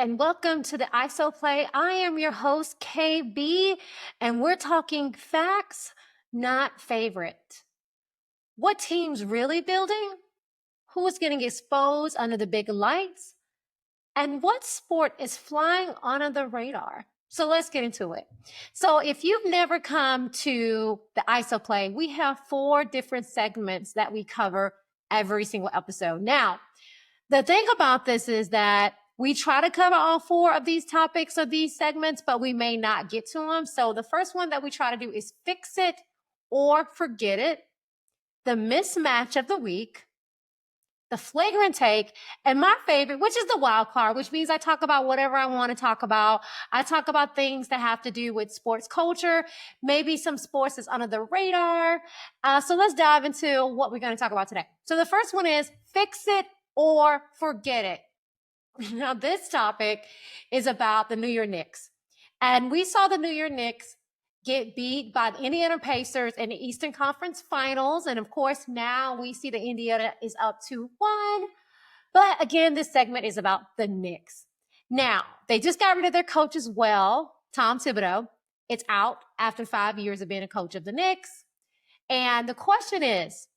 and welcome to the ISO Play. I am your host, KB, and we're talking facts, not favorite. What team's really building? Who's getting exposed under the big lights? And what sport is flying under the radar? So let's get into it. So if you've never come to the ISO Play, we have 4 different segments that we cover every single episode. Now, the thing about this is that we try to cover all 4 of these topics of these segments, but we may not get to them. So the first one that we try to do is fix it or forget it, the mismatch of the week, the flagrant take, and my favorite, which is the wild card, which means I talk about whatever I want to talk about. I talk about things that have to do with sports culture, maybe some sports that's under the radar. So let's dive into what we're going to talk about today. So the first one is fix it or forget it. Now, this topic is about the New York Knicks. And we saw the New York Knicks get beat by the Indiana Pacers in the Eastern Conference Finals. And of course, now we see that Indiana is up 2-1. But again, this segment is about the Knicks. Now, they just got rid of their coach as well, Tom Thibodeau. It's out after 5 years of being a coach of the Knicks. And the question is,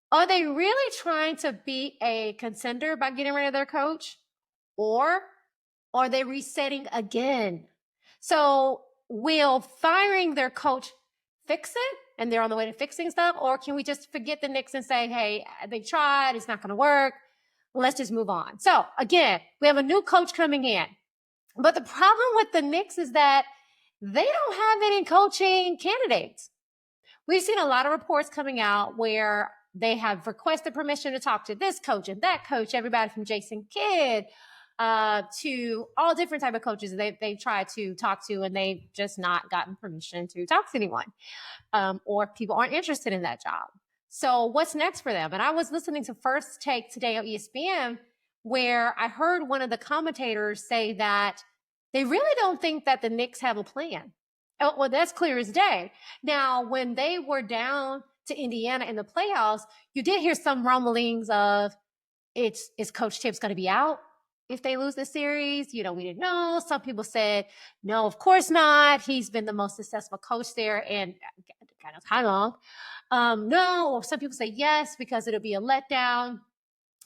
are they really trying to be a contender by getting rid of their coach? Or are they resetting again? So will firing their coach fix it and they're on the way to fixing stuff? Or can we just forget the Knicks and say, hey, they tried, it's not going to work. Let's just move on. So again, we have a new coach coming in. But the problem with the Knicks is that they don't have any coaching candidates. We've seen a lot of reports coming out where they have requested permission to talk to this coach and that coach, everybody from Jason Kidd to all different type of coaches they've tried to talk to, and they've just not gotten permission to talk to anyone, or people aren't interested in that job. So what's next for them? And I was listening to First Take today on ESPN, where I heard one of the commentators say that they really don't think that the Knicks have a plan. Oh, well, that's clear as day. Now, when they were down to Indiana in the playoffs, you did hear some rumblings of is Coach Tibbs going to be out if they lose the series? We didn't know. Some people said, no, of course not. He's been the most successful coach there and kind of how long? No, some people say yes, because it'll be a letdown.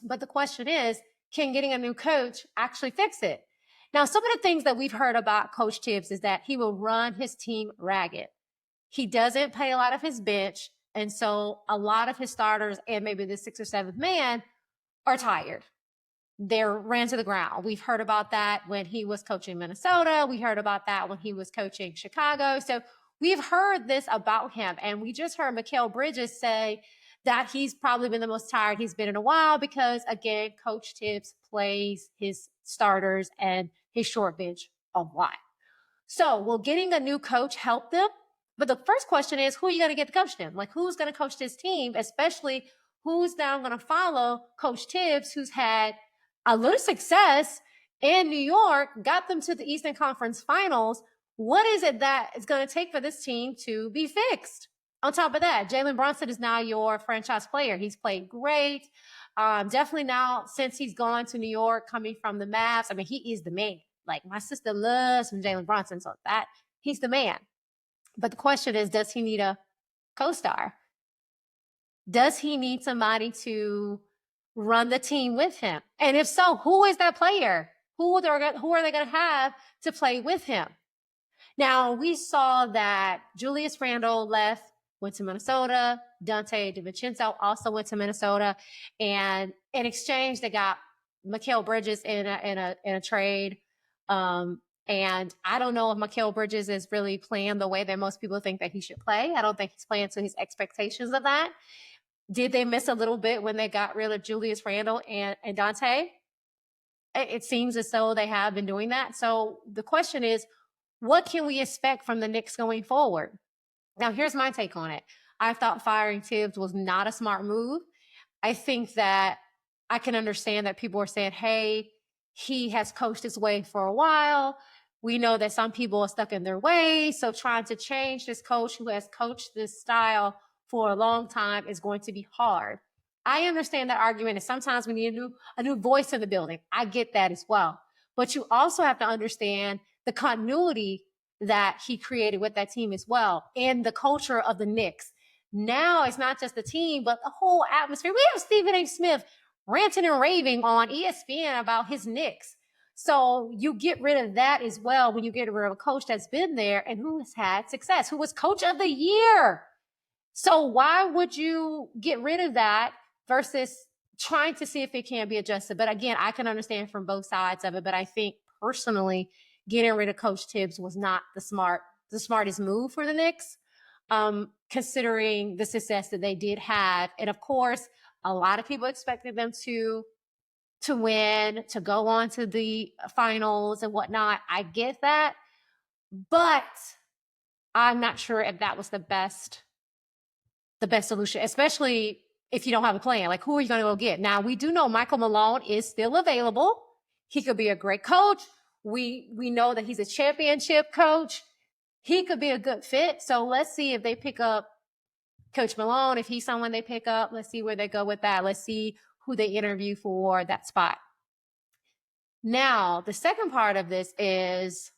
But the question is, can getting a new coach actually fix it? Now, some of the things that we've heard about Coach Tibbs is that he will run his team ragged. He doesn't pay a lot of his bench. And so a lot of his starters and maybe the 6th or 7th man are tired. They're ran to the ground. We've heard about that when he was coaching Minnesota. We heard about that when he was coaching Chicago. So we've heard this about him. And we just heard Mikal Bridges say that he's probably been the most tired he's been in a while because, again, Coach Tibbs plays his starters and his short bench a lot. So will getting a new coach help them? But the first question is, who are you going to get to coach them? Like, who's going to coach this team, especially who's now going to follow Coach Tibbs, who's had a little success in New York, got them to the Eastern Conference Finals. What is it that it's going to take for this team to be fixed? On top of that, Jalen Brunson is now your franchise player. He's played great. Definitely now, since he's gone to New York, coming from the Mavs, I mean, he is the man. Like, my sister loves some Jalen Brunson, so that he's the man. But the question is, does he need a co-star? Does he need somebody to run the team with him? And if so, who is that player? Who are they going to have to play with him? Now, we saw that Julius Randle went to Minnesota. Dante DiVincenzo also went to Minnesota. And in exchange, they got Mikal Bridges in a trade. And I don't know if Mikal Bridges is really playing the way that most people think that he should play. I don't think he's playing to his expectations of that. Did they miss a little bit when they got rid of Julius Randle and Dante? It seems as though they have been doing that. So the question is, what can we expect from the Knicks going forward? Now, here's my take on it. I thought firing Tibbs was not a smart move. I think that I can understand that people are saying, hey, he has coached his way for a while. We know that some people are stuck in their ways. So trying to change this coach who has coached this style for a long time is going to be hard. I understand that argument, and sometimes we need a new voice in the building. I get that as well. but you also have to understand the continuity that he created with that team as well, and the culture of the Knicks. Now it's not just the team, but the whole atmosphere. We have Stephen A. Smith ranting and raving on ESPN about his Knicks. So you get rid of that as well when you get rid of a coach that's been there and who has had success, who was coach of the year. So why would you get rid of that versus trying to see if it can be adjusted? But again, I can understand from both sides of it. But I think personally, getting rid of Coach Tibbs was not the smartest move for the Knicks, considering the success that they did have. And of course, a lot of people expected them to win, to go on to the finals and whatnot. I get that, but I'm not sure if that was the best solution, especially if you don't have a plan. Like, who are you going to go get? Now, we do know Michael Malone is still available. He could be a great coach. We know that he's a championship coach. He could be a good fit. So let's see if they pick up Coach Malone. If he's someone they pick up, let's see where they go with that. Let's see who they interview for that spot. Now, the second part of this is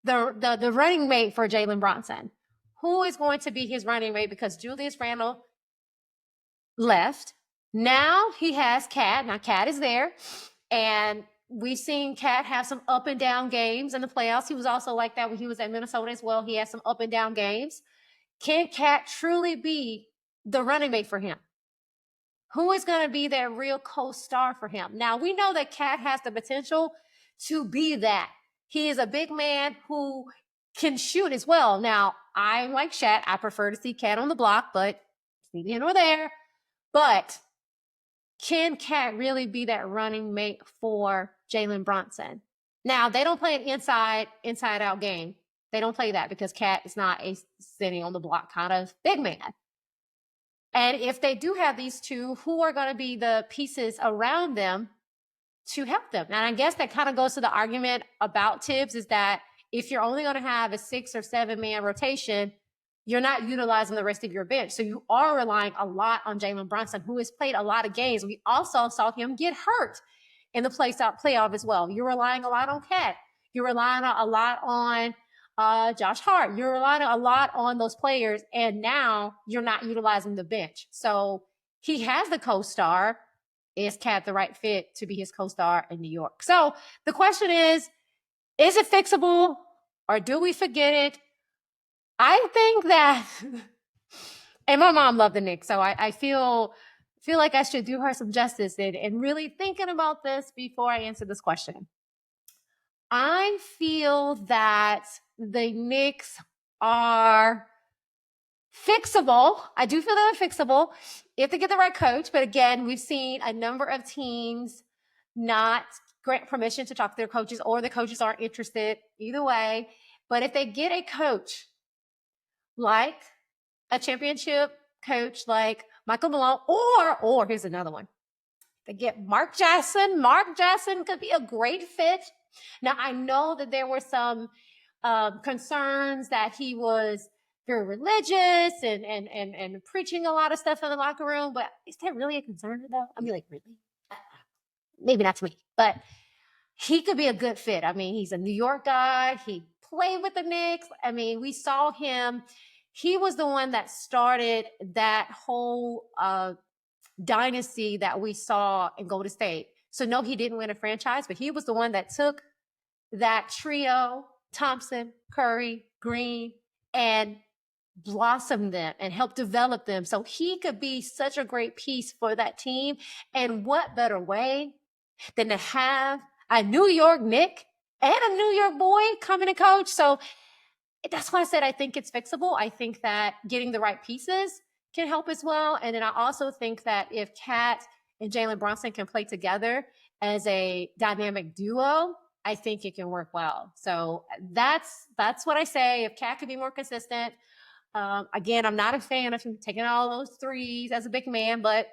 the running mate for Jalen Brunson. Who is going to be his running mate? Because Julius Randle left. Now he has Cat. Now Cat is there. And we've seen Cat have some up and down games in the playoffs. He was also like that when he was at Minnesota as well. He had some up and down games. Can Cat truly be the running mate for him? Who is going to be that real co-star for him? Now, we know that Cat has the potential to be that. He is a big man who can shoot as well. Now, I'm like Shat. I prefer to see Cat on the block, but it's neither here nor there. But can Cat really be that running mate for Jalen Brunson? Now, they don't play an inside-out game. They don't play that because Cat is not a sitting on the block kind of big man. And if they do have these two, who are going to be the pieces around them to help them? And I guess that kind of goes to the argument about Tibbs, is that if you're only going to have a 6 or 7 man rotation, you're not utilizing the rest of your bench. So you are relying a lot on Jalen Brunson, who has played a lot of games. We also saw him get hurt in the playoff as well. You're relying a lot on Cat. You're relying a lot on Josh Hart. You're relying a lot on those players, and now you're not utilizing the bench. So he has the co-star. Is Cat the right fit to be his co-star in New York? So the question is it fixable, or do we forget it? I think that, and my mom loved the Knicks, so I feel like I should do her some justice in really thinking about this before I answer this question. I feel that the Knicks are fixable. I do feel they're fixable if they get the right coach. But again, we've seen a number of teams not grant permission to talk to their coaches, or the coaches aren't interested. Either way. But if they get a coach like a championship coach like Michael Malone, or here's another one. They get Mark Jackson. Mark Jackson could be a great fit. Now, I know that there were some concerns that he was very religious and preaching a lot of stuff in the locker room, but is that really a concern though? I mean, like, really? Maybe not to me, but he could be a good fit. I mean, he's a New York guy. He played with the Knicks. I mean, we saw him. He was the one that started that whole dynasty that we saw in Golden State. So no, he didn't win a franchise, but he was the one that took that trio, Thompson, Curry, Green, and blossomed them and helped develop them. So he could be such a great piece for that team. And what better way than to have a New York Knick and a New York boy coming to coach? So that's why I said I think it's fixable. I think that getting the right pieces can help as well. And then I also think that if Cat and Jalen Brunson can play together as a dynamic duo, I think it can work well. So that's what I say. If Cat could be more consistent, again, I'm not a fan of him taking all those threes as a big man, but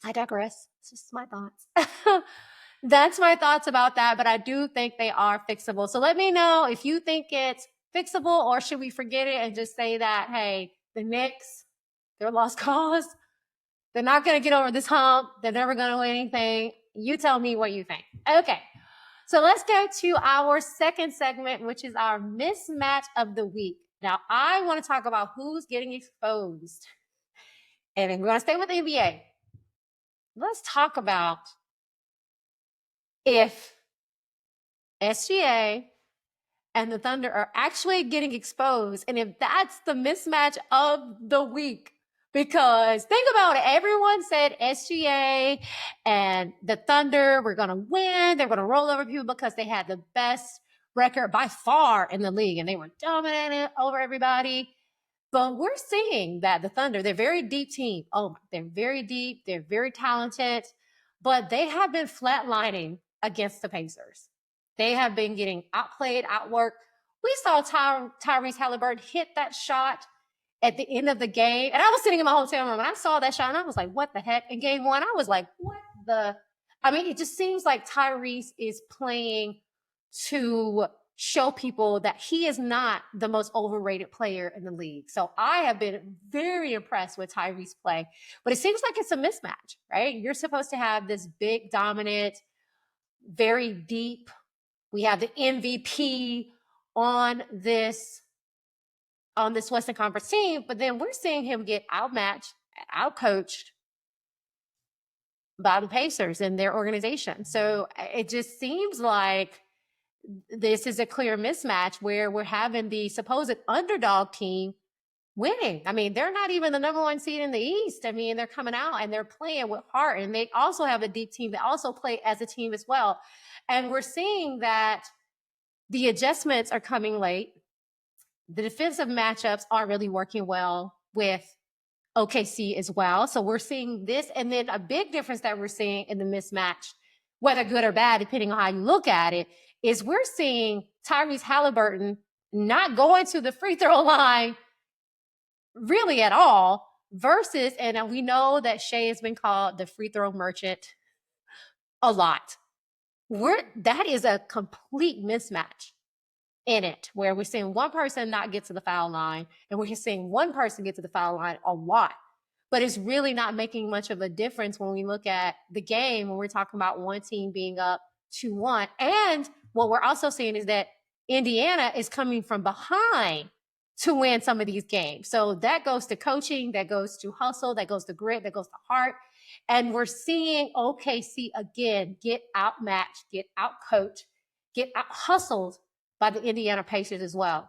I digress. It's just my thoughts. That's my thoughts about that, but I do think they are fixable. So let me know if you think it's fixable, or should we forget it and just say that, hey, the Knicks, they're a lost cause. They're not going to get over this hump. They're never going to win anything. You tell me what you think. Okay. So let's go to our second segment, which is our mismatch of the week. Now, I want to talk about who's getting exposed. And we're going to stay with the NBA. Let's talk about if SGA and the Thunder are actually getting exposed, and if that's the mismatch of the week. Because think about it, everyone said SGA and the Thunder were going to win. They're going to roll over people because they had the best record by far in the league, and they were dominating over everybody. But we're seeing that the Thunder, they're a very deep team. Oh, they're very deep. They're very talented. But they have been flatlining against the Pacers. They have been getting outplayed, outworked. We saw Tyrese Halliburton hit that shot at the end of the game. And I was sitting in my hotel room and I saw that shot and I was like, what the heck? In game one, I was like, what the? I mean, it just seems like Tyrese is playing to show people that he is not the most overrated player in the league. So I have been very impressed with Tyrese's play. But it seems like it's a mismatch, right? You're supposed to have this big, dominant, very deep. We have the MVP on this Western Conference team, but then we're seeing him get outmatched, outcoached by the Pacers and their organization. So it just seems like this is a clear mismatch where we're having the supposed underdog team winning. I mean, they're not even the number one seed in the East. I mean, they're coming out and they're playing with heart, and they also have a deep team. They also play as a team as well. And we're seeing that the adjustments are coming late. The defensive matchups aren't really working well with OKC as well. So we're seeing this. And then a big difference that we're seeing in the mismatch, whether good or bad, depending on how you look at it, is we're seeing Tyrese Halliburton not going to the free throw line really at all versus, and we know that Shea has been called the free throw merchant a lot. That is a complete mismatch in it, where we're seeing one person not get to the foul line and we're seeing one person get to the foul line a lot. But it's really not making much of a difference when we look at the game, when we're talking about one team being up 2-1. And what we're also seeing is that Indiana is coming from behind to win some of these games. So that goes to coaching, that goes to hustle, that goes to grit, that goes to heart. And we're seeing OKC again get outmatched, get outcoached, get out hustled by the Indiana Pacers as well.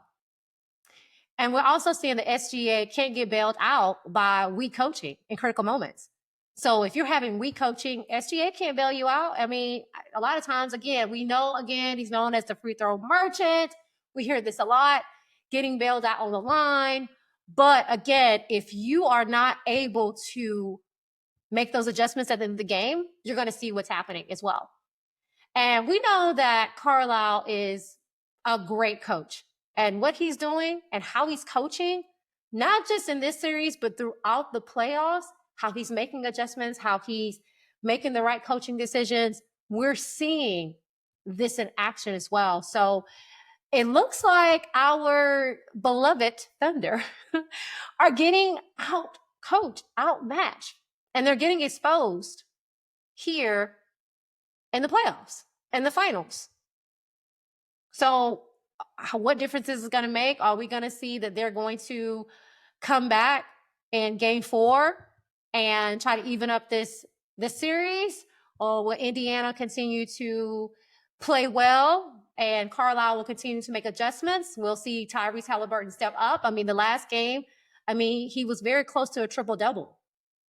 And we're also seeing the SGA can't get bailed out by weak coaching in critical moments. So if you're having weak coaching, SGA can't bail you out. I mean, a lot of times, again, we know, again, he's known as the free throw merchant. We hear this a lot, getting bailed out on the line. But again, if you are not able to make those adjustments at the end of the game, you're going to see what's happening as well. And we know that Carlisle is a great coach, and what he's doing and how he's coaching, not just in this series, but throughout the playoffs, how he's making adjustments, how he's making the right coaching decisions. We're seeing this in action as well. So it looks like our beloved Thunder are getting out coached, outmatched, and they're getting exposed here in the playoffs and the finals. So what difference is it going to make? Are we going to see that they're going to come back in game 4 and try to even up this series? Or will Indiana continue to play well and Carlisle will continue to make adjustments? We'll see Tyrese Halliburton step up. I mean, the last game, he was very close to a triple-double.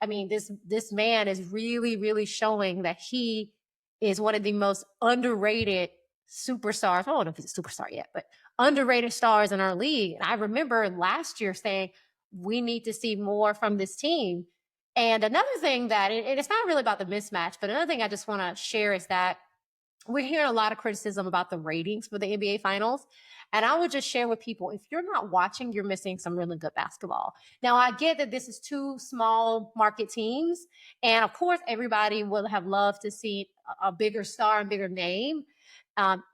I mean, this man is really, really showing that he is one of the most underrated superstars. I don't know if he's a superstar yet, but underrated stars in our league. And I remember last year saying, we need to see more from this team. And another thing that, and it's not really about the mismatch, but another thing I just want to share is that we're hearing a lot of criticism about the ratings for the NBA Finals. And I would just share with people, if you're not watching, you're missing some really good basketball. Now, I get that this is 2 small market teams. And of course, everybody would have loved to see a bigger star and bigger name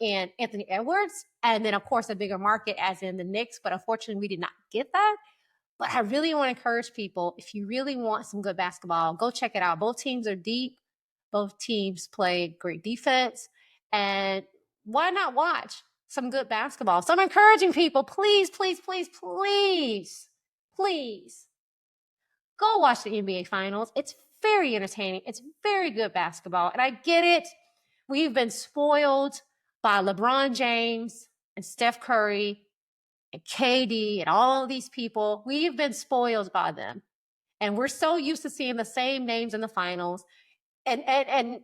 in Anthony Edwards. And then, of course, a bigger market as in the Knicks. But unfortunately, we did not get that. But I really want to encourage people, if you really want some good basketball, go check it out. Both teams are deep. Both teams play great defense. And why not watch some good basketball? So I'm encouraging people, please, please, please, please, please go watch the NBA Finals. It's very entertaining. It's very good basketball. And I get it. We've been spoiled by LeBron James and Steph Curry and KD and all of these people. We've been spoiled by them. And we're so used to seeing the same names in the finals. And I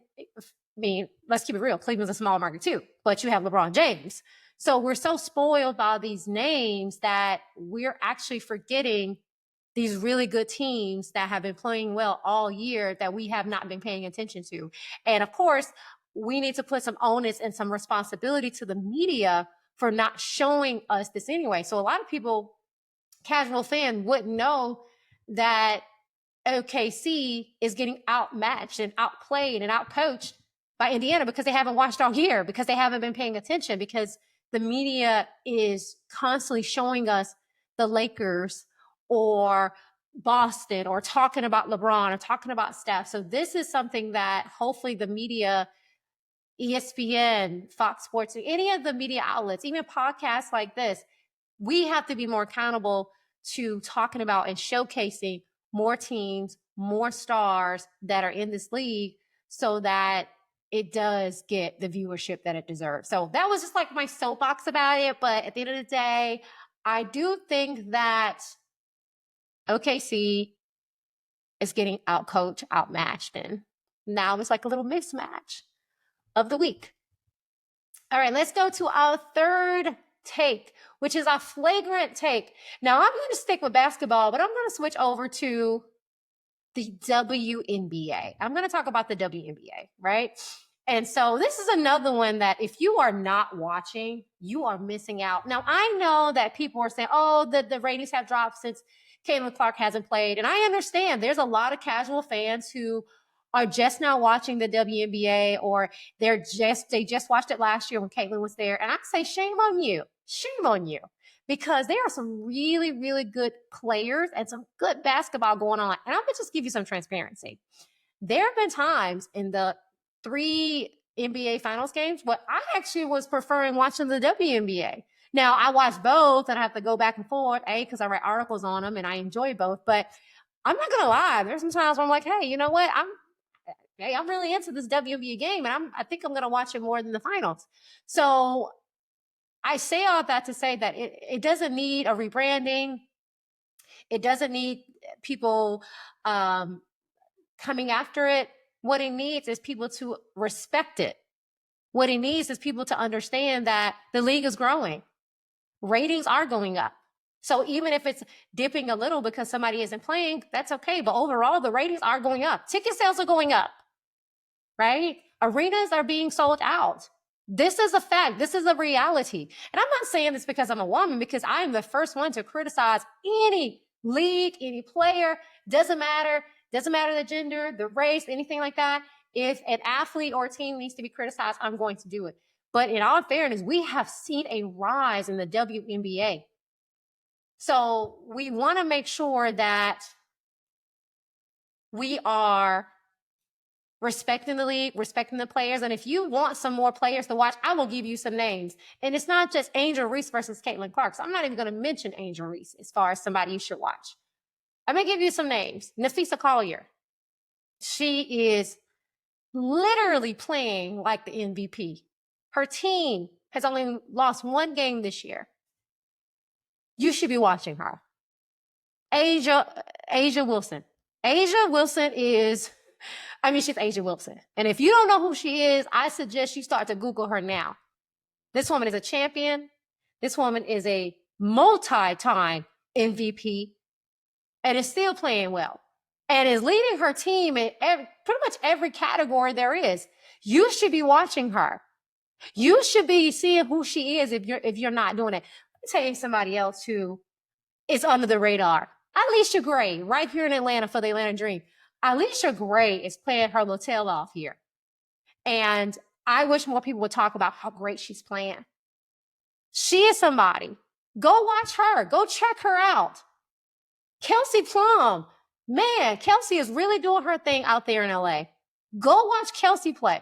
mean, let's keep it real. Cleveland's a small market too, but you have LeBron James. So we're so spoiled by these names that we're actually forgetting these really good teams that have been playing well all year that we have not been paying attention to. And of course, we need to put some onus and some responsibility to the media for not showing us this anyway. So a lot of people, casual fan, wouldn't know that OKC is getting outmatched and outplayed and outcoached by Indiana because they haven't watched all year, because they haven't been paying attention, because the media is constantly showing us the Lakers or Boston or talking about LeBron or talking about Steph. So this is something that hopefully the media, ESPN, Fox Sports, any of the media outlets, even podcasts like this, we have to be more accountable to talking about and showcasing more teams, more stars that are in this league so that it does get the viewership that it deserves. So that was just like my soapbox about it. But at the end of the day, I do think that OKC is getting outcoached, outmatched, and now it's like a little mismatch of the week. All right, let's go to our third take, which is our flagrant take. Now, I'm going to stick with basketball, but I'm going to switch over to the WNBA. I'm going to talk about the WNBA, right? And so this is another one that if you are not watching, you are missing out. Now, I know that people are saying, oh, the ratings have dropped since Caitlin Clark hasn't played. And I understand there's a lot of casual fans who are just now watching the WNBA, or they just watched it last year when Caitlin was there. And I say, shame on you. Shame on you. Because there are some really, really good players and some good basketball going on. And I'm going to just give you some transparency. There have been times in the 3 NBA Finals games where I actually was preferring watching the WNBA. Now, I watch both and I have to go back and forth, because I write articles on them and I enjoy both. But I'm not going to lie. There's some times where I'm like, hey, you know what? I'm really into this WNBA game, and I think I'm going to watch it more than the finals. So I say all that to say that it doesn't need a rebranding. It doesn't need people coming after it. What it needs is people to respect it. What it needs is people to understand that the league is growing. Ratings are going up. So even if it's dipping a little because somebody isn't playing, that's okay. But overall, the ratings are going up. Ticket sales are going up, right? Arenas are being sold out. This is a fact. This is a reality. And I'm not saying this because I'm a woman, because I am the first one to criticize any league, any player. Doesn't matter the gender, the race, anything like that. If an athlete or a team needs to be criticized, I'm going to do it. But in all fairness, we have seen a rise in the WNBA. So we want to make sure that we are respecting the league, respecting the players. And if you want some more players to watch, I will give you some names. And it's not just Angel Reese versus Caitlin Clark. So I'm not even going to mention Angel Reese as far as somebody you should watch. I'm going to give you some names. Nafisa Collier. She is literally playing like the MVP. Her team has only lost 1 game this year. You should be watching her. Asia Wilson. Asia Wilson is, she's Asia Wilson. And if you don't know who she is, I suggest you start to Google her now. This woman is a champion. This woman is a multi-time MVP and is still playing well and is leading her team in pretty much every category there is. You should be watching her. You should be seeing who she is if you're not doing it. Let me tell you somebody else who is under the radar. Alicia Gray, right here in Atlanta for the Atlanta Dream. Alicia Gray is playing her little tail off here. And I wish more people would talk about how great she's playing. She is somebody. Go watch her. Go check her out. Kelsey Plum. Man, Kelsey is really doing her thing out there in LA. Go watch Kelsey play.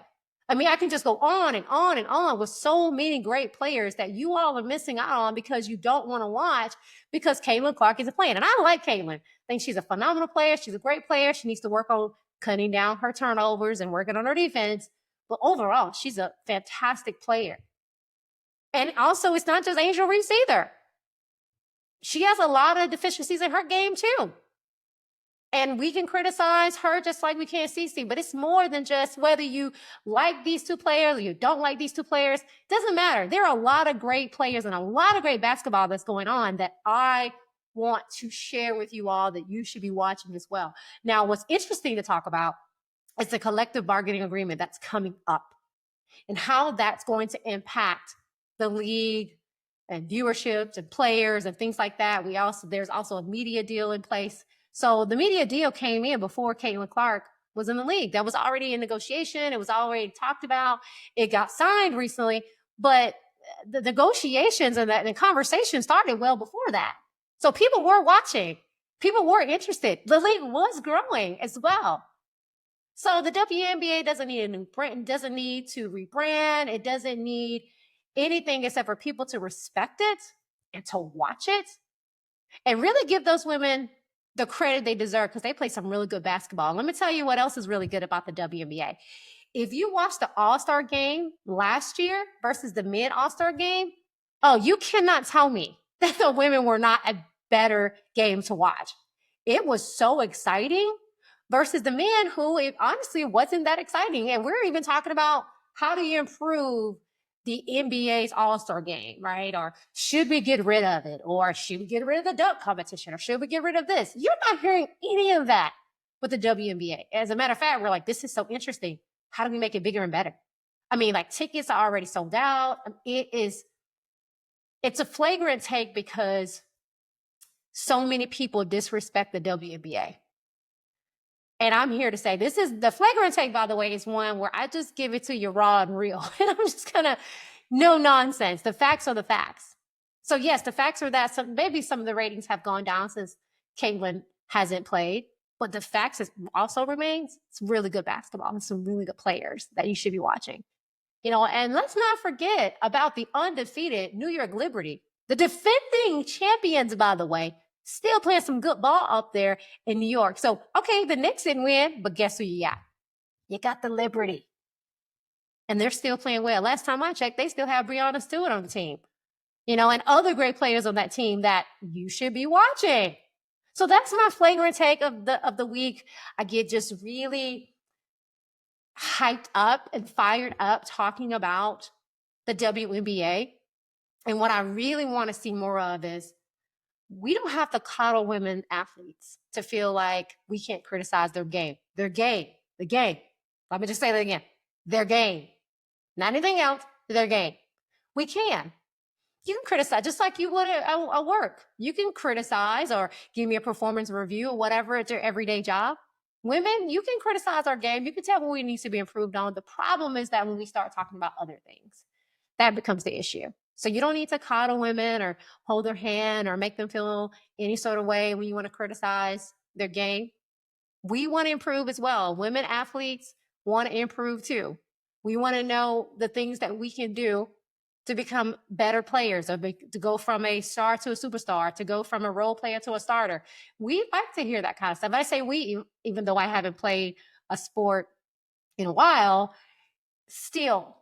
I mean, I can just go on and on and on with so many great players that you all are missing out on because you don't want to watch because Caitlin Clark isn't playing. And I like Caitlin. I think she's a phenomenal player. She's a great player. She needs to work on cutting down her turnovers and working on her defense. But overall, she's a fantastic player. And also, it's not just Angel Reese either. She has a lot of deficiencies in her game too. And we can criticize her just like we can Cece, but it's more than just whether you like these two players or you don't like these two players. It doesn't matter. There are a lot of great players and a lot of great basketball that's going on that I want to share with you all that you should be watching as well. Now, what's interesting to talk about is the collective bargaining agreement that's coming up and how that's going to impact the league and viewerships and players and things like that. There's also a media deal in place. So the media deal came in before Caitlin Clark was in the league. That was already in negotiation. It was already talked about. It got signed recently, but the negotiations and the conversation started well before that. So people were watching. People were interested. The league was growing as well. So the WNBA doesn't need a new brand, doesn't need to rebrand. It doesn't need anything except for people to respect it and to watch it and really give those women the credit they deserve because they play some really good basketball. And let me tell you what else is really good about the WNBA. If you watched the All-Star game last year versus the mid All-Star game, oh, you cannot tell me that the women were not a better game to watch. It was so exciting versus the men who honestly wasn't that exciting. And we're even talking about how do you improve the NBA's All-Star game, right? Or should we get rid of it? Or should we get rid of the dunk competition? Or should we get rid of this? You're not hearing any of that with the WNBA. As a matter of fact, we're like, this is so interesting. How do we make it bigger and better? I mean, like tickets are already sold out. It's a flagrant take because so many people disrespect the WNBA. And I'm here to say this is the flagrant take, by the way, is one where I just give it to you raw and real. And I'm just going to no nonsense. The facts are the facts. So yes, the facts are that maybe some of the ratings have gone down since Caitlin hasn't played, but the facts also remains it's really good basketball and some really good players that you should be watching. And let's not forget about the undefeated New York Liberty, the defending champions, by the way, still playing some good ball up there in New York. So, okay, the Knicks didn't win, but guess who you got? You got the Liberty. And they're still playing well. Last time I checked, they still have Breonna Stewart on the team. And other great players on that team that you should be watching. So that's my flagrant take of the week. I get just really hyped up and fired up talking about the WNBA. And what I really want to see more of is we don't have to coddle women athletes to feel like we can't criticize their game. Their game. The game. Let me just say that again. Their game. Not anything else. Their game. We can. You can criticize just like you would a work. You can criticize or give me a performance review or whatever. It's your everyday job. Women, you can criticize our game. You can tell what we need to be improved on. The problem is that when we start talking about other things, that becomes the issue. So you don't need to coddle women or hold their hand or make them feel any sort of way when you want to criticize their game. We want to improve as well. Women athletes want to improve too. We want to know the things that we can do to become better players or to go from a star to a superstar, to go from a role player to a starter. We like to hear that kind of stuff. I say we, even though I haven't played a sport in a while, still,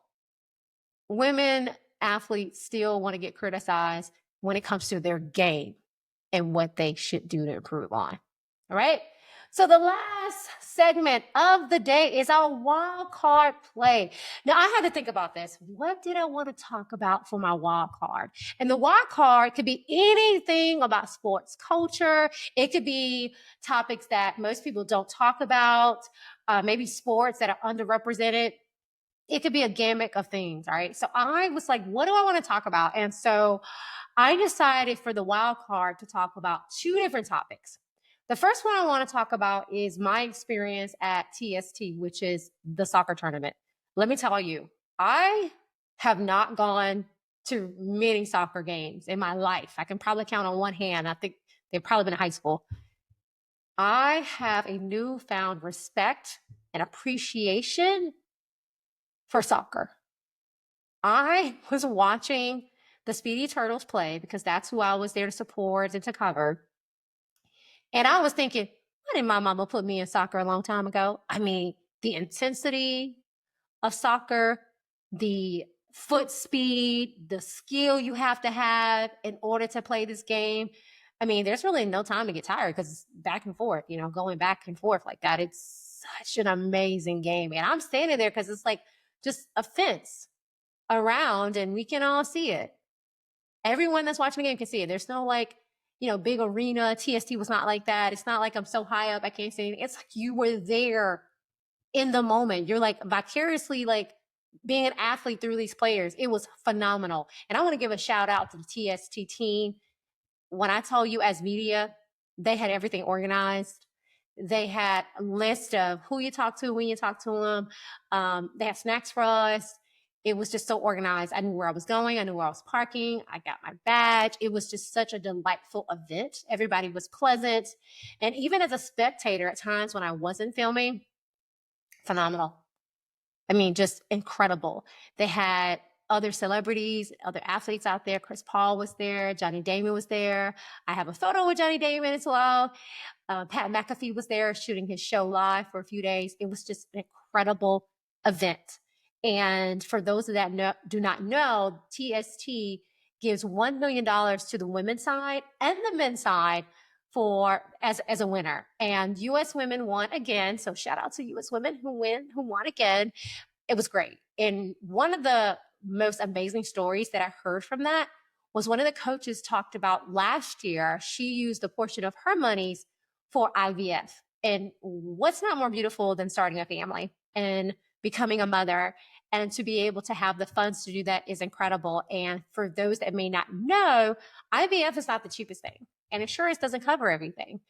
women athletes still want to get criticized when it comes to their game and what they should do to improve on. All right. So the last segment of the day is our wild card play. Now I had to think about this. What did I want to talk about for my wild card? And the wild card could be anything about sports culture. It could be topics that most people don't talk about, maybe sports that are underrepresented. It could be a gamut of things, all right? So I was like, what do I want to talk about? And so I decided for the wild card to talk about two different topics. The first one I want to talk about is my experience at TST, which is the soccer tournament. Let me tell you, I have not gone to many soccer games in my life. I can probably count on one hand. I think they've probably been in high school. I have a newfound respect and appreciation for soccer. I was watching the Speedy Turtles play because that's who I was there to support and to cover. And I was thinking, why didn't my mama put me in soccer a long time ago? I mean, the intensity of soccer, the foot speed, the skill you have to have in order to play this game. I mean, there's really no time to get tired because it's back and forth, going back and forth like that. It's such an amazing game. And I'm standing there because it's like just a fence around and we can all see it. Everyone that's watching the game can see it. There's no big arena. TST was not like that. It's not like I'm so high up I can't see anything. It's like you were there in the moment. You're like vicariously being an athlete through these players. It was phenomenal. And I want to give a shout out to the TST team. When I tell you as media, they had everything organized. They had a list of who you talk to, when you talk to them. They had snacks for us. It was just so organized. I knew where I was going. I knew where I was parking. I got my badge. It was just such a delightful event. Everybody was pleasant. And even as a spectator at times when I wasn't filming, phenomenal. I mean, just incredible. They had other celebrities, other athletes out there. Chris Paul was there. Johnny Damon was there. I have a photo with Johnny Damon as well. Pat McAfee was there shooting his show live for a few days. It was just an incredible event. And for those that do not know, TST gives $1 million to the women's side and the men's side as a winner. And U.S. women won again. So shout out to U.S. women who won again. It was great. And one of the most amazing stories that I heard from that was one of the coaches talked about last year. She used a portion of her monies for IVF. And what's not more beautiful than starting a family and becoming a mother, and to be able to have the funds to do that is incredible. And for those that may not know, IVF is not the cheapest thing, and insurance doesn't cover everything.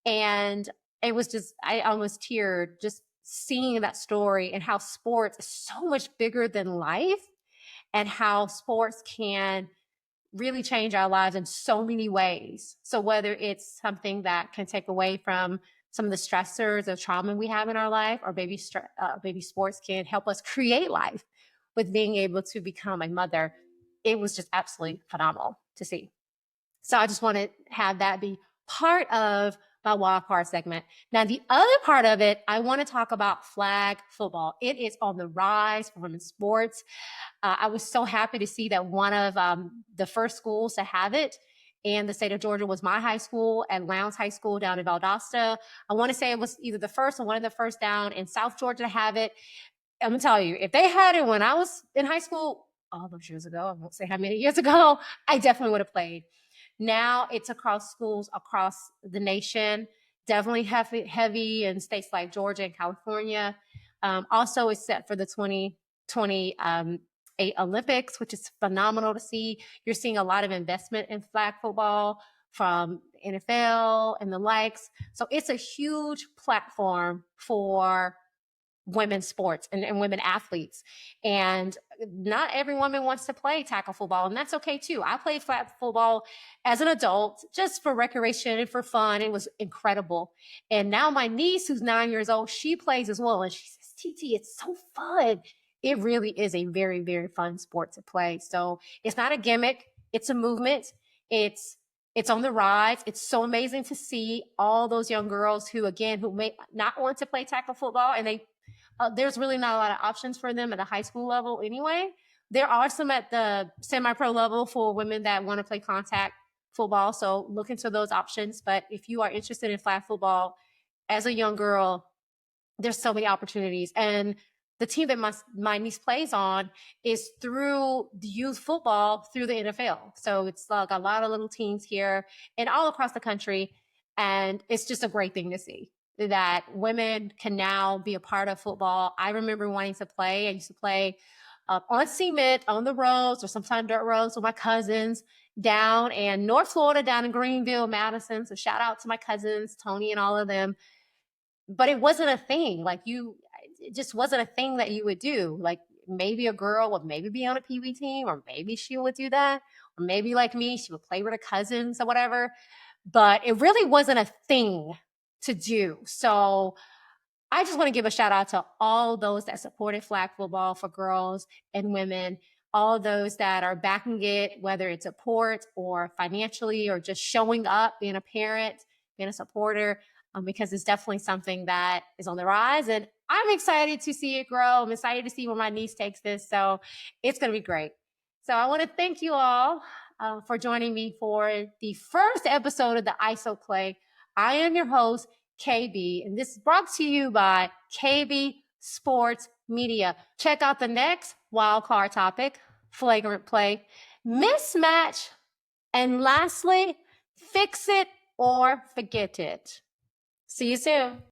And it was just, I almost teared just seeing that story and how sports is so much bigger than life, and how sports can really change our lives in so many ways. So whether it's something that can take away from some of the stressors or trauma we have in our life, or baby sports can help us create life with being able to become a mother. It was just absolutely phenomenal to see. So I just want to have that be part of my wild card segment. Now, the other part of it, I want to talk about flag football. It is on the rise for women's sports. I was so happy to see that one of the first schools to have it in the state of Georgia was my high school at Lowndes High School down in Valdosta. I want to say it was either the first or one of the first down in South Georgia to have it. I'm going to tell you, if they had it when I was in high school, all those years ago, I won't say how many years ago, I definitely would have played. Now it's across schools across the nation, definitely heavy in states like Georgia and California. Also, it's set for the 2020 Olympics, which is phenomenal to see. You're seeing a lot of investment in flag football from NFL and the likes. So it's a huge platform for women's sports and women athletes. And not every woman wants to play tackle football, and that's okay too. I played flag football as an adult just for recreation and for fun. It was incredible. And now my niece, who's 9 years old, she plays as well. And she says, TT, it's so fun. It really is a very, very fun sport to play. So it's not a gimmick. It's a movement. It's on the rise. It's so amazing to see all those young girls who may not want to play tackle football, and there's really not a lot of options for them at the high school level anyway. There are some at the semi-pro level for women that want to play contact football. So look into those options. But if you are interested in flag football as a young girl, there's so many opportunities. And the team that my niece plays on is through the youth football through the NFL. So it's like a lot of little teams here and all across the country. And it's just a great thing to see that women can now be a part of football. I remember wanting to play. I used to play on cement, on the roads, or sometimes dirt roads with my cousins down in North Florida, down in Greenville, Madison. So shout out to my cousins, Tony and all of them. But it wasn't a thing. It just wasn't a thing that you would do. Like maybe a girl would maybe be on a Pee Wee team, or maybe she would do that. Or maybe like me, she would play with her cousins or whatever. But it really wasn't a thing to do. So I just want to give a shout out to all those that supported flag football for girls and women, all those that are backing it, whether it's support or financially or just showing up, being a parent, being a supporter, because it's definitely something that is on the rise. And I'm excited to see it grow. I'm excited to see where my niece takes this. So it's going to be great. So I want to thank you all for joining me for the first episode of the ISO Play. I am your host, KB, and this is brought to you by KB Sports Media. Check out the next wild card topic, flagrant play, mismatch, and lastly, fix it or forget it. See you soon.